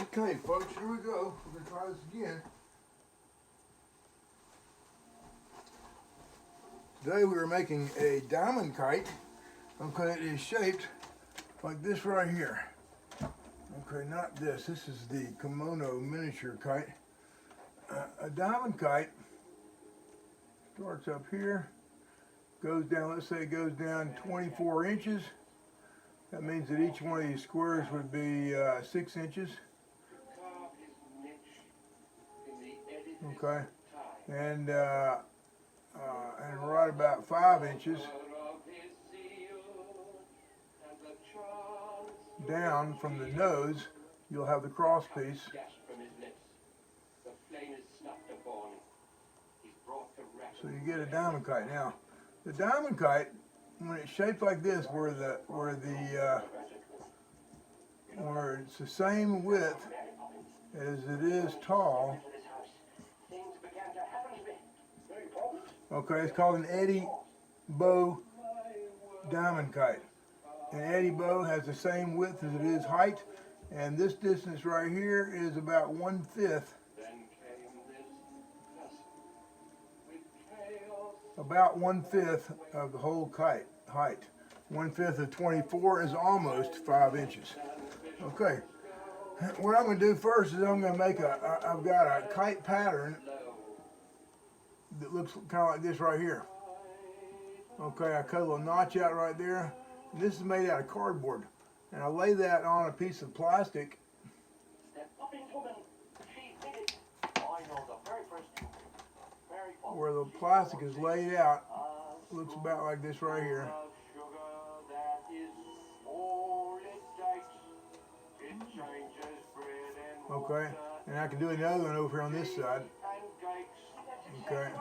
Okay, folks, here we go. We're gonna try this again. Today we are making a diamond kite. Okay, it is shaped like this right here. Okay, not this. This is the kimono miniature kite. A diamond kite starts up here, goes down, let's say it goes down 24 inches. That means that each one of these squares would be 6 inches. Okay, and right about 5 inches down from the nose, you'll have the cross piece. So you get a diamond kite. Now, the diamond kite, when it's shaped like this, where it's the same width as it is tall. Okay, it's called an Eddy bow diamond kite. An Eddy bow has the same width as it is height, and this distance right here is about 1/5. About 1/5 of the whole kite height. 1/5 of 24 is almost 5 inches. Okay, what I'm going to do first is I'm going to make I've got a kite pattern that looks kind of like this right here. Okay, I cut a little notch out right there. And this is made out of cardboard. And I lay that on a piece of plastic. Where the plastic is laid out, looks about like this right here. Okay, and I can do another one over here on this side. Okay,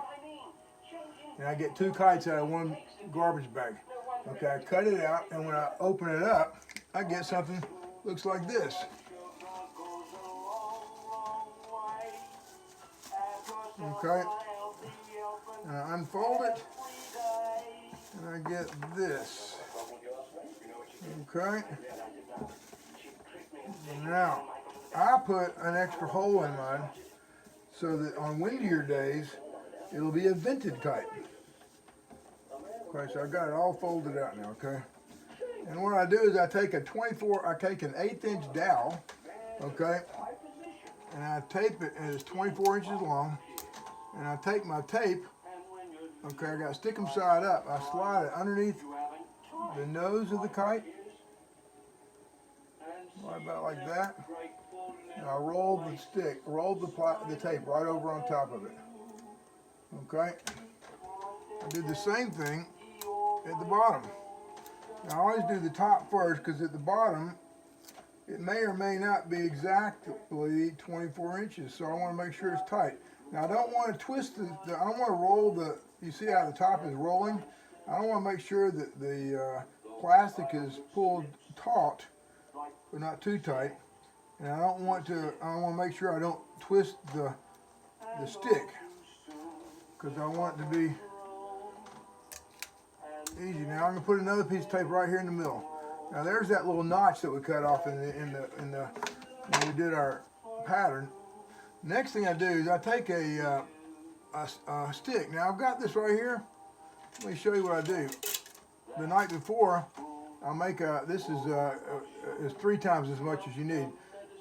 and I get 2 kites out of 1 garbage bag. Okay, I cut it out, and when I open it up, I get something looks like this. Okay, and I unfold it, and I get this. Okay, now I put an extra hole in mine so that on windier days it'll be a vented kite. Okay, so I got it all folded out now. Okay, and what I do is I take an 1/8 inch dowel. Okay, and I tape it, and it's 24 inches long. And I take my tape. Okay, I got to stick them side up. I slide it underneath the nose of the kite, right about like that. And I roll the tape right over on top of it. Okay, I do the same thing at the bottom. Now, I always do the top first because at the bottom it may or may not be exactly 24 inches, so I want to make sure it's tight. Now, I don't want to twist I don't want to roll you see how the top is rolling? I don't want to make sure that the plastic is pulled taut, but not too tight. And I want to make sure I don't twist the stick, because I want it to be easy. Now I'm going to put another piece of tape right here in the middle. Now there's that little notch that we cut off when we did our pattern. Next thing I do is I take a stick. Now I've got this right here. Let me show you what I do. The night before, I'll make this is 3 times as much as you need.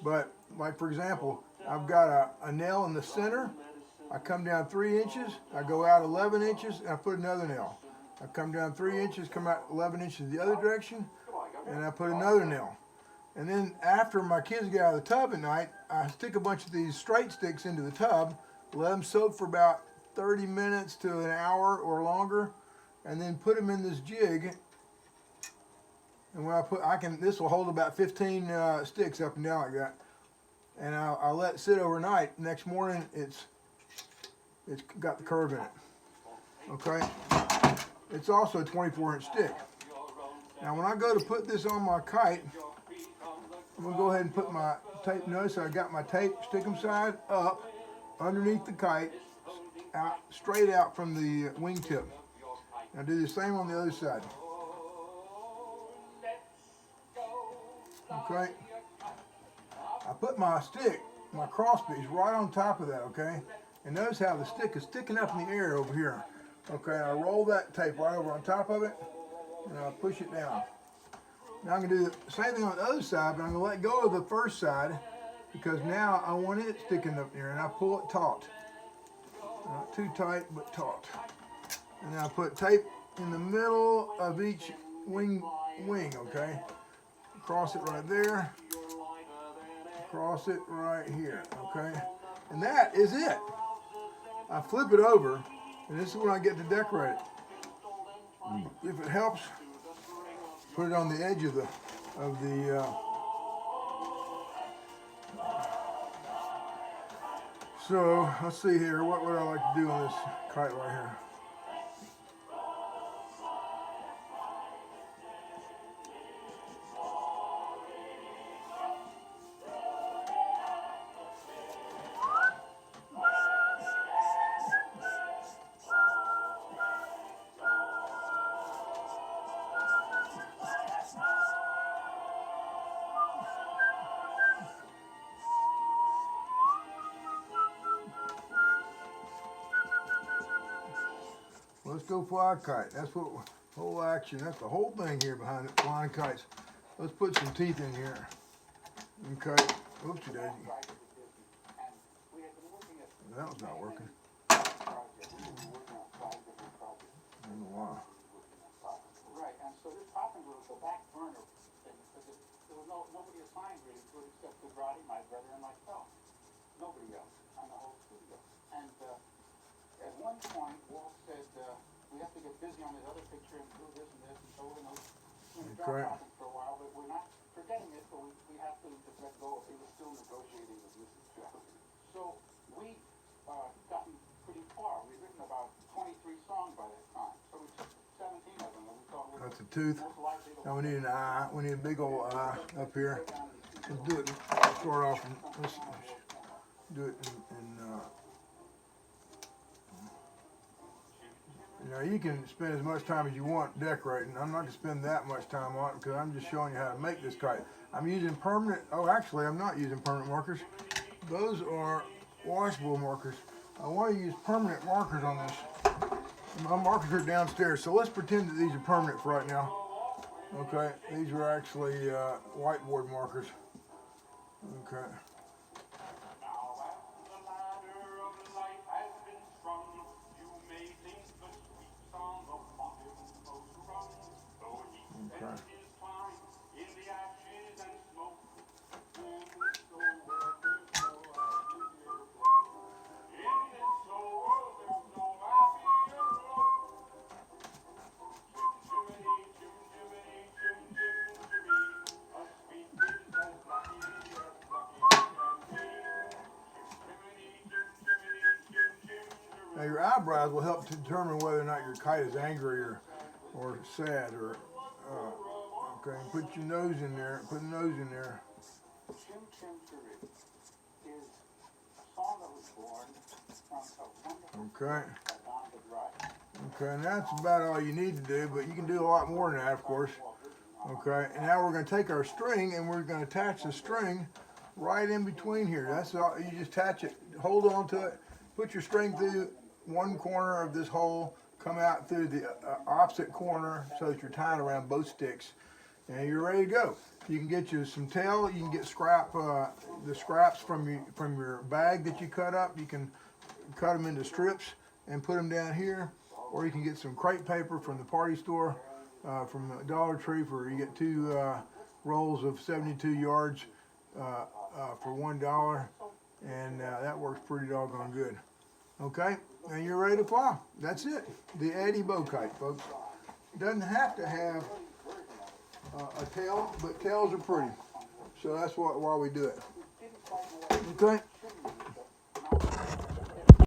But like for example, I've got a nail in the center. I come down 3 inches. I go out 11 inches, and I put another nail. I come down 3 inches, come out 11 inches the other direction, and I put another nail. And then after my kids get out of the tub at night, I stick a bunch of these straight sticks into the tub, let them soak for about 30 minutes to an hour or longer, and then put them in this jig. And when this will hold about 15 sticks up and down like that. And I'll let it sit overnight. Next morning, it's got the curve in it. Okay. It's also a 24-inch stick. Now, when I go to put this on my kite, I'm going to go ahead and put my tape. Notice I got my tape, stick them side up underneath the kite, straight out from the wingtip. Now do the same on the other side. Okay. I put my stick, my cross piece, right on top of that, okay? And notice how the stick is sticking up in the air over here. Okay, I roll that tape right over on top of it, and I push it down. Now I'm going to do the same thing on the other side, but I'm going to let go of the first side because now I want it sticking up there, and I pull it taut. Not too tight, but taut. And then I put tape in the middle of each wing, okay? Cross it right there. Cross it right here, okay? And that is it. I flip it over, and this is when I get to decorate it. If it helps, put it on the edge of the so let's see here, what would I like to do on this kite right here? Let's go fly a kite. That's what whole action. That's the whole thing here behind it, flying kites. Let's put some teeth in here. Okay. Oopsie daisy. That was not working. I don't know why. Right, and so this popping was the back burner thing because there was nobody assigned really to it except Roddy, my brother, and myself. Nobody else on the whole studio. And at one point, Walt said, we have to get busy on this other picture and do this and this, and so we're going to drop popping for a while, but we're not forgetting it, but we have to just let go of it. He was still negotiating with Mrs. Jones. So we gotten pretty far. We've written about 23 songs by that time. So we took 17 of them, and we thought that's a tooth. Now we need an eye. We need a big old eye up here. Let's do it. Start off and let's do it in now you can spend as much time as you want decorating. I'm not going to spend that much time on it because I'm just showing you how to make this kite. I'm using permanent, actually I'm not using permanent markers. Those are washable markers. I want to use permanent markers on this. My markers are downstairs, so let's pretend that these are permanent for right now. Okay, these are actually whiteboard markers. Okay. Now your eyebrows will help to determine whether or not your kite is angry or sad or okay. Put your nose in there. Put the nose in there. Chim Chim Chirip is a song that was born from a wonderful okay. Okay, and that's about all you need to do, but you can do a lot more than that, of course. Okay, and now we're going to take our string and we're going to attach the string right in between here. That's all. You just attach it, hold on to it, put your string through one corner of this hole, come out through the opposite corner so that you're tying around both sticks, and you're ready to go. You can get you some tail. You can get the scraps from your bag that you cut up. You can cut them into strips and put them down here, or you can get some crepe paper from the party store, from the Dollar Tree, for you get 2 rolls of 72 yards for $1, and that works pretty doggone good. Okay, and you're ready to fly. That's it. The Eddy bow kite, folks. Doesn't have to have a tail, but tails are pretty. So that's why we do it. Okay.